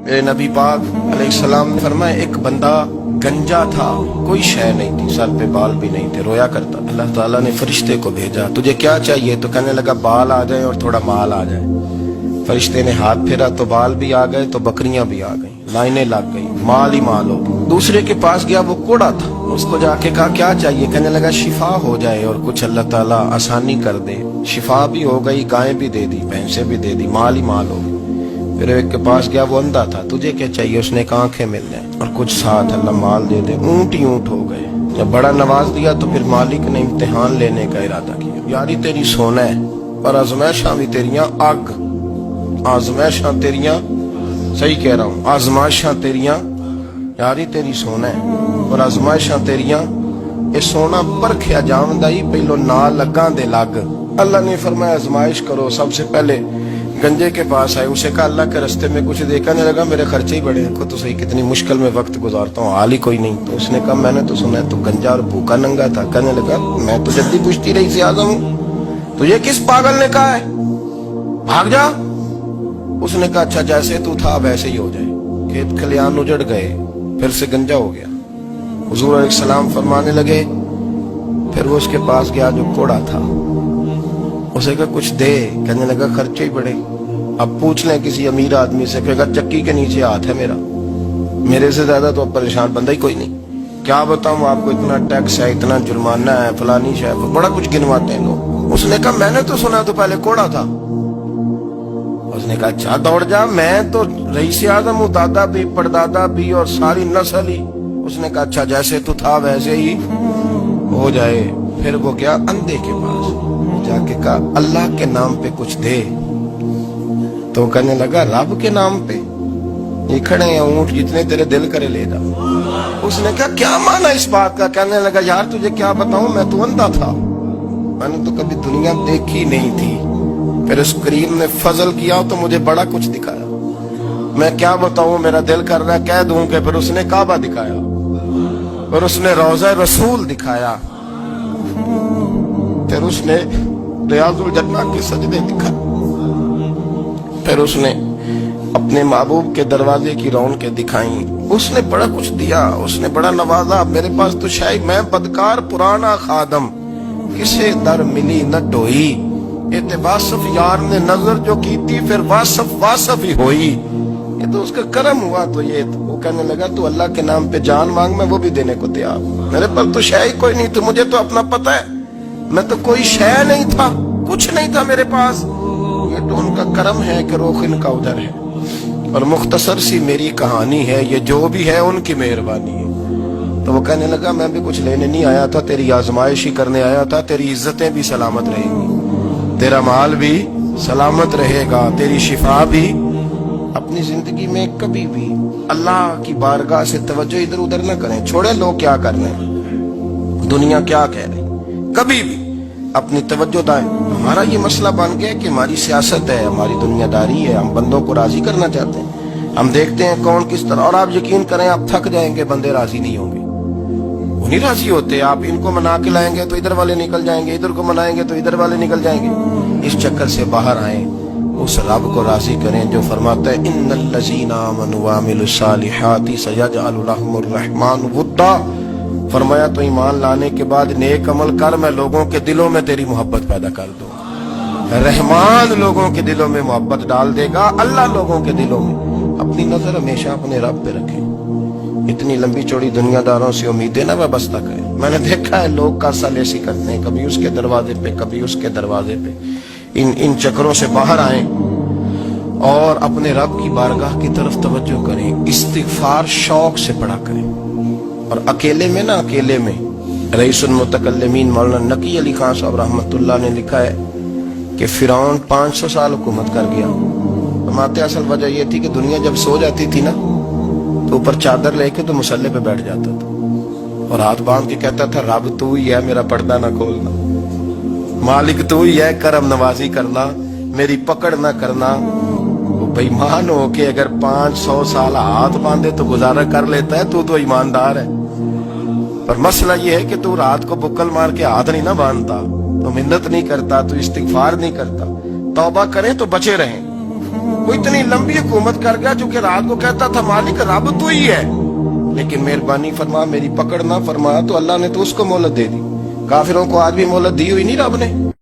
میرے نبی پاک علیہ السلام نے فرمایا ایک بندہ گنجا تھا، کوئی شے نہیں تھی، سر پہ بال بھی نہیں تھے، رویا کرتا تھا۔ اللہ تعالیٰ نے فرشتے کو بھیجا، تجھے کیا چاہیے؟ تو کہنے لگا بال آ جائیں اور تھوڑا مال آ جائے۔ فرشتے نے ہاتھ پھیرا تو بال بھی آ گئے تو بکریاں بھی آ گئیں، لائنیں لگ گئی، مال ہی مال ہو گئی۔ دوسرے کے پاس گیا، وہ کوڑا تھا، اس کو جا کے کہا کیا چاہیے؟ کہنے لگا شفا ہو جائے اور کچھ اللہ تعالیٰ آسانی کر دے۔ شفا بھی ہو گئی، گائیں بھی دے دی، بھینسیں بھی دے دی، مال ہی مال ہو گئی۔ پھر ایک کے پاس گیا، وہ اندھا تھا، تجھے کیا چاہیے؟ اس نے کہا آنکھیں مل جائیں اور کچھ ساتھ اللہ مال دے دے۔ اونٹ ہی اونٹ ہو گئے۔ جب بڑا نواز دیا تو پھر مالک نے امتحان لینے کا ارادہ کیا، یاری تیری سونا ہے اور آزمائشاں بھی تیریاں آگ، آزمائشاں تیریاں، صحیح کہہ رہا ہوں، آزمائشاں تیریاں، یاری تیری سونا ہے اور آزمائشاں تیریاں، یہ سونا پرکھیا جاوندا ہی پہلو نال لگاں دے لگ۔ اللہ نے فرمایا آزمائش کرو۔ سب سے پہلے گنجے کے پاس آئے، اسے کہا اللہ کے رستے میں کچھ دیکھنے لگا، میرے خرچے ہی بڑے ہیں، کو تو صحیح کتنی مشکل میں وقت گزارتا ہوں، حال ہی کوئی نہیں۔ تو اس نے کہا میں نے تو سنا ہے تو گنجا اور بھوکا ننگا تھا۔ کہنے لگا میں تو جلدی پوچھتی رہی سی اعظم ہوں، تجھے کس پاگل نے کہا ہے بھاگ جا؟ اس نے کہا اچھا جیسے تو تھا ویسے ہی ہو جائے۔ کھیت کھلیان اجڑ گئے، پھر سے گنجا ہو گیا۔ حضور علیہ السلام فرمانے لگے، پھر وہ اس کے پاس گیا جو کوڑا تھا، اسے کہا کچھ دے۔ کہنے لگا خرچے ہی بڑے، اب پوچھ لیں کسی امیر آدمی سے، کہے گا چکی کے نیچے ہاتھ ہے میرا، میرے سے زیادہ تو اب پریشان بندہ ہی کوئی نہیں، کیا بتاؤں آپ کو، اتنا ٹیکس ہے، اتنا جرمانہ ہے، فلانی شے، بڑا کچھ گنواتے ہیں لوگ۔ اس نے کہا میں نے تو سنا تو پہلے کوڑا تھا۔ اس نے کہا اچھا دوڑ جا، میں تو رئیس اعظم ہوں، دادا بھی پردادا بھی اور ساری نسل ہی۔ اس نے کہا اچھا جیسے تو تھا ویسے ہی ہو جائے۔ پھر وہ گیا اندھے کے پاس، جا کے کہا اللہ کے نام پہ کچھ دے۔ تو کہنے لگا رب کے نام پہ؟ یہ کھڑے ہیں اونٹ، جتنے تیرے دل کرے لے جا۔ اس نے کہا کیا معنی اس بات کا؟ کہنے لگا یار تجھے کیا بتاؤں، میں تو اندھا تھا، میں نے تو کبھی دنیا دیکھی نہیں تھی، پھر اس کریم نے فضل کیا تو مجھے بڑا کچھ دکھایا، میں کیا بتاؤں، میرا دل کر رہا ہے کہہ دوں کہ پھر اس نے کعبہ دکھایا، پھر اس نے روضہ رسول دکھایا، پھر اس نے ریاض الجنہ کے سجدے دکھائے، پھر اس نے اپنے محبوب کے دروازے کی رونقیں دکھائیں۔ اس نے بڑا کچھ دیا، اس نے بڑا نوازا۔ میرے پاس تو شاید میں بدکار پرانا خادم، کسے در ملی نہ ڈوئی، اعتباسف یار نے نظر جو کی تھی پھر واسف ہی ہوئی۔ یہ تو اس کا کرم ہوا۔ تو یہ وہ کہنے لگا تو اللہ کے نام پہ جان مانگ، میں وہ بھی دینے کو تیار، میرے پاس تو شے ہی کوئی نہیں تھی، مجھے تو اپنا پتہ ہے، میں تو کوئی شے نہیں تھا، کچھ نہیں تھا میرے پاس، یہ تو ان کا کرم ہے کہ رخ ان کا ادھر ہے، اور مختصر سی میری کہانی ہے، یہ جو بھی ہے ان کی مہربانی ہے۔ تو وہ کہنے لگا میں بھی کچھ لینے نہیں آیا تھا، تیری آزمائش ہی کرنے آیا تھا، تیری عزتیں بھی سلامت رہیں گی، تیرا مال بھی سلامت رہے گا، تیری شفا بھی۔ اپنی زندگی میں کبھی بھی اللہ کی بارگاہ سے توجہ ادھر ادھر نہ کریں، چھوڑے لوگ کیا کر رہے ہیں، دنیا کیا کہہ رہی، کبھی بھی اپنی توجہ دائیں۔ ہمارا یہ مسئلہ بن گیا کہ ہماری سیاست ہے، ہماری دنیا داری ہے، ہم بندوں کو راضی کرنا چاہتے ہیں، ہم دیکھتے ہیں کون کس طرح، اور آپ یقین کریں آپ تھک جائیں گے، بندے راضی نہیں ہوں گے، وہ نہیں راضی ہوتے، آپ ان کو منا کے لائیں گے تو ادھر والے نکل جائیں گے، ادھر کو منائیں گے تو ادھر والے نکل جائیں گے۔ اس چکر سے باہر آئیں، اس رب کو راضی کریں جو فرماتا ہے ان الذین آمنوا وعملوا الصالحات سیجعل لهم الرحمن ودا۔ فرمایا تو ایمان لانے کے بعد نیک عمل کر، میں لوگوں کے دلوں میں تیری محبت پیدا کر دوں، رحمان لوگوں کے دلوں میں محبت ڈال دے گا، اللہ لوگوں کے دلوں میں۔ اپنی نظر ہمیشہ اپنے رب پہ رکھیں، اتنی لمبی چوڑی دنیا داروں سے امیدیں نہ وابستہ کریں۔ میں نے دیکھا ہے لوگ کا سال ایسی کرتے ہیں، کبھی اس کے دروازے پہ کبھی اس کے دروازے پہ، ان چکروں سے باہر آئیں اور اپنے رب کی بارگاہ کی طرف توجہ کریں، استغفار شوق سے پڑھا کریں، اور اکیلے میں نہ، اکیلے میں۔ رئیس المتکلمین مولانا نقی علی خان صاحب رحمۃ اللہ نے لکھا ہے کہ فرعون 500 سال حکومت کر گیا، فرماتے اصل وجہ یہ تھی کہ دنیا جب سو جاتی تھی نا تو اوپر چادر لے کے تو مسلح پہ بیٹھ جاتا تھا اور ہاتھ باندھ کے کہتا تھا رب تو ہی ہے، میرا پردہ نہ کھولنا، مالک تو ہی ہے، کرم نوازی کرنا، میری پکڑ نہ کرنا۔ وہ بے ایمان ہو کے اگر 500 سال ہاتھ باندھے تو گزارا کر لیتا ہے، تو ایماندار ہے، پر مسئلہ یہ ہے کہ تو رات کو بکل مار کے ہاتھ نہیں نہ باندھتا، تو منت نہیں کرتا، تو استغفار نہیں کرتا۔ توبہ کریں تو بچے رہیں، وہ اتنی لمبی حکومت کر گیا جو کہ رات کو کہتا تھا مالک رب تو ہی ہے، لیکن مہربانی فرما، میری پکڑ نہ فرما، تو اللہ نے تو اس کو مہلت دے دی۔ کافروں کو آج بھی مہلت دی ہوئی نہیں رب نے؟